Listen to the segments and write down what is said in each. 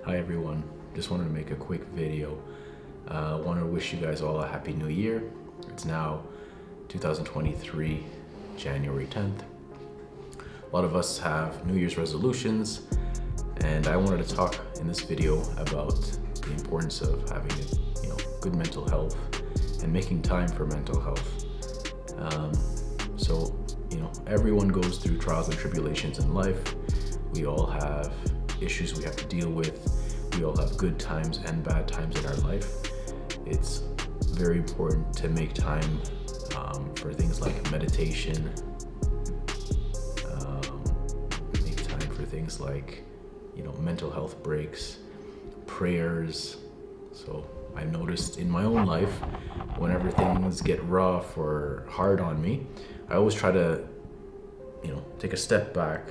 Hi everyone, just wanted to make a quick video. Want to wish you guys all a happy new year. It's now 2023, January 10th. A lot of us have New Year's resolutions, and I wanted to talk in this video about the importance of having good mental health and making time for mental health. Everyone goes through trials and tribulations in life. We all have issues we have to deal with. We all have good times and bad times in our life. It's very important to make time for things like meditation, make time for things like mental health breaks, prayers. So I noticed in my own life, whenever things get rough or hard on me, I always try to take a step back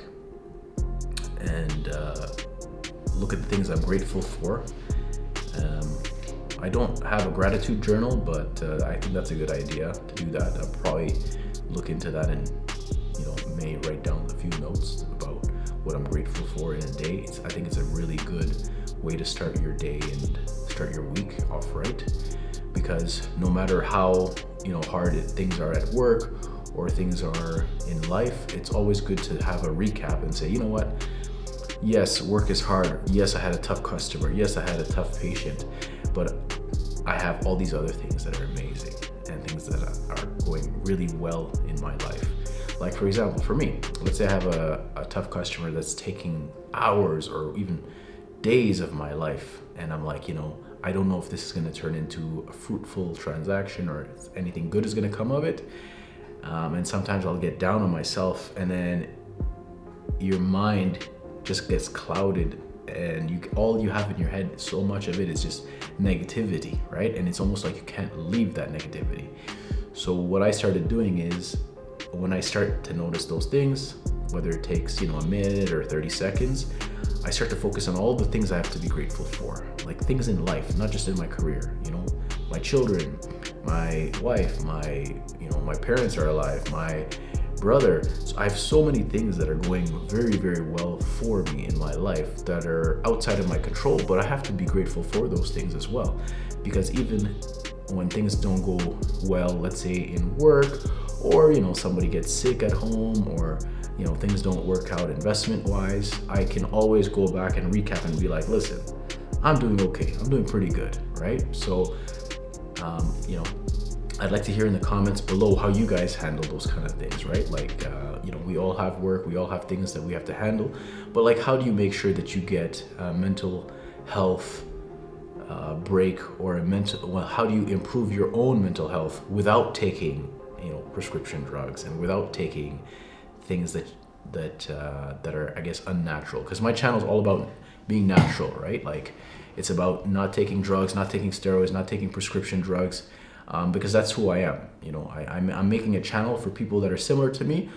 and look at the things I'm grateful for. I don't have a gratitude journal, but I think that's a good idea to do that. I'll probably look into that and may write down a few notes about what I'm grateful for in a day. I think it's a really good way to start your day and start your week off right, because no matter how hard things are at work or things are in life, it's always good to have a recap and say, you know what, yes, work is hard. Yes, I had a tough customer. Yes, I had a tough patient, but I have all these other things that are amazing and things that are going really well in my life. Like, for example, for me, let's say I have a tough customer that's taking hours or even days of my life, and I'm like, I don't know if this is going to turn into a fruitful transaction or if anything good is going to come of it. And sometimes I'll get down on myself, and then your mind just gets clouded, and all you have in your head, so much of it is just negativity, right? And it's almost like you can't leave that negativity. So what I started doing is, when I start to notice those things, whether it takes a minute or 30 seconds, I start to focus on all the things I have to be grateful for, like things in life, not just in my career. My children, my wife, my parents are alive, my brother. So I have so many things that are going very, very well for me in my life that are outside of my control, but I have to be grateful for those things as well. Because even when things don't go well, let's say in work, or somebody gets sick at home, or things don't work out investment wise, I can always go back and recap and be like, listen, I'm doing okay, I'm doing pretty good, right? So I'd like to hear in the comments below how you guys handle those kind of things, right? Like, we all have work, we all have things that we have to handle, but like, how do you make sure that you get a mental health break, or how do you improve your own mental health without taking, prescription drugs, and without taking things that are, I guess, unnatural? Because my channel is all about being natural, right? Like, it's about not taking drugs, not taking steroids, not taking prescription drugs, because that's who I am. I'm making a channel for people that are similar to me,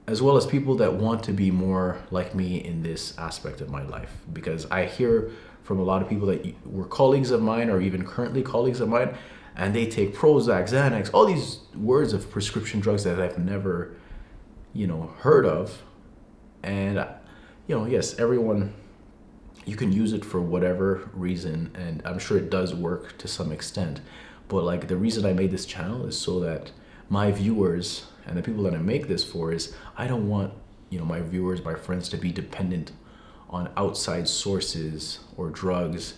as well as people that want to be more like me in this aspect of my life. Because I hear from a lot of people that were colleagues of mine, or even currently colleagues of mine, and they take Prozac, Xanax, all these words of prescription drugs that I've never, heard of. And, yes, everyone, you can use it for whatever reason, and I'm sure it does work to some extent. But like, the reason I made this channel is so that my viewers and the people that I make this for is, I don't want, my viewers, my friends, to be dependent on outside sources or drugs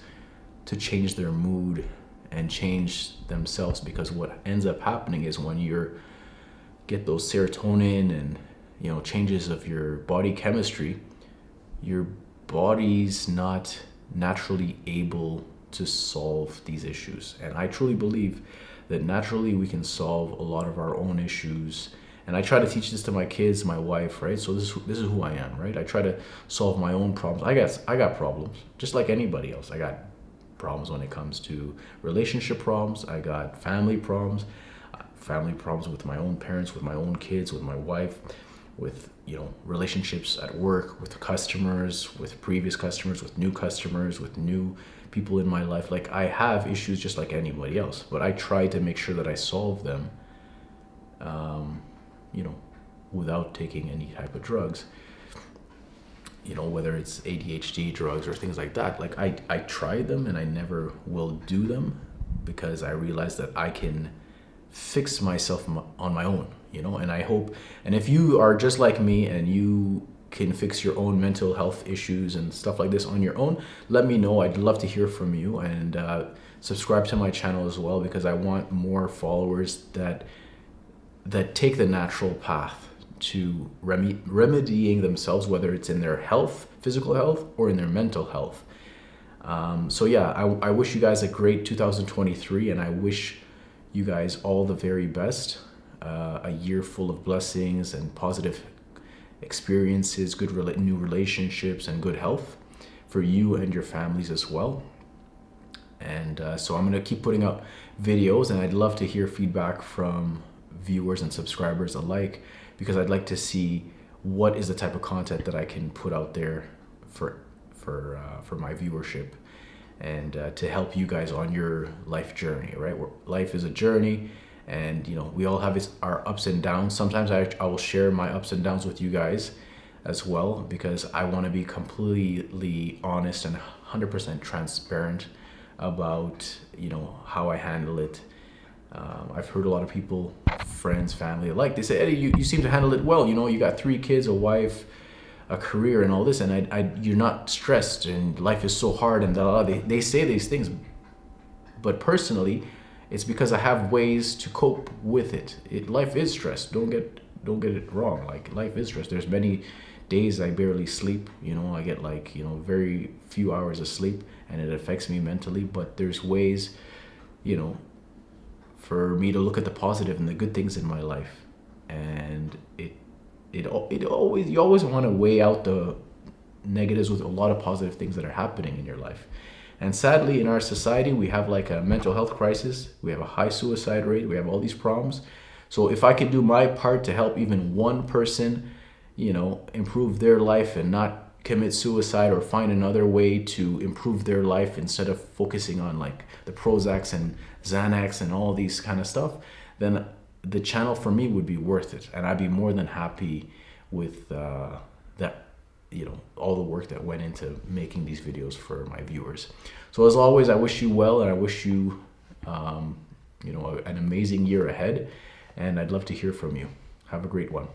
to change their mood and change themselves. Because what ends up happening is, when you get those serotonin and changes of your body chemistry, your body's not naturally able to solve these issues. And I truly believe that naturally we can solve a lot of our own issues. And I try to teach this to my kids, my wife, right? So this is who I am, right? I try to solve my own problems. I got problems, just like anybody else. I got problems when it comes to relationship problems. I got family problems with my own parents, with my own kids, with my wife, with relationships at work, with customers, with previous customers, with new people in my life. Like, I have issues just like anybody else, but I try to make sure that I solve them without taking any type of drugs. you know, whether it's ADHD drugs or things like that. Like I tried them and I never will do them because I realized that I can fix myself on my own, you know. And I hope, and if you are just like me and you can fix your own mental health issues and stuff like this on your own, let me know. I'd love to hear from you, and subscribe to my channel as well, because I want more followers that take the natural path to remedying themselves, whether it's in their health, physical health, or in their mental health. So yeah, I wish you guys a great 2023, and I wish you guys all the very best. A year full of blessings and positive experiences, good new relationships, and good health for you and your families as well. And so I'm gonna keep putting out videos, and I'd love to hear feedback from viewers and subscribers alike, because I'd like to see what is the type of content that I can put out there for my viewership, and to help you guys on your life journey, right? Life is a journey, and you know, we all have our ups and downs. Sometimes I will share my ups and downs with you guys as well, because I want to be completely honest and 100% transparent about, you know, how I handle it. I've heard a lot of people, friends, family alike, they say, Eddie, you seem to handle it well. You know, you got 3 kids, a wife, a career, and all this, and you're not stressed, and life is so hard, and they say these things. But personally, it's because I have ways to cope with it. Life is stress. Don't get it wrong. Like, life is stress. There's many days I barely sleep. You know, I get like, you know, very few hours of sleep, and it affects me mentally. But there's ways, you know, for me to look at the positive and the good things in my life. And you always want to weigh out the negatives with a lot of positive things that are happening in your life. And sadly, in our society, we have like a mental health crisis. We have a high suicide rate. We have all these problems. So if I can do my part to help even one person, you know, improve their life and not commit suicide, or find another way to improve their life instead of focusing on like the Prozacs and Xanax and all these kind of stuff, then the channel for me would be worth it. And I'd be more than happy with that, you know, all the work that went into making these videos for my viewers. So as always, I wish you well, and I wish you, you know, an amazing year ahead, and I'd love to hear from you. Have a great one.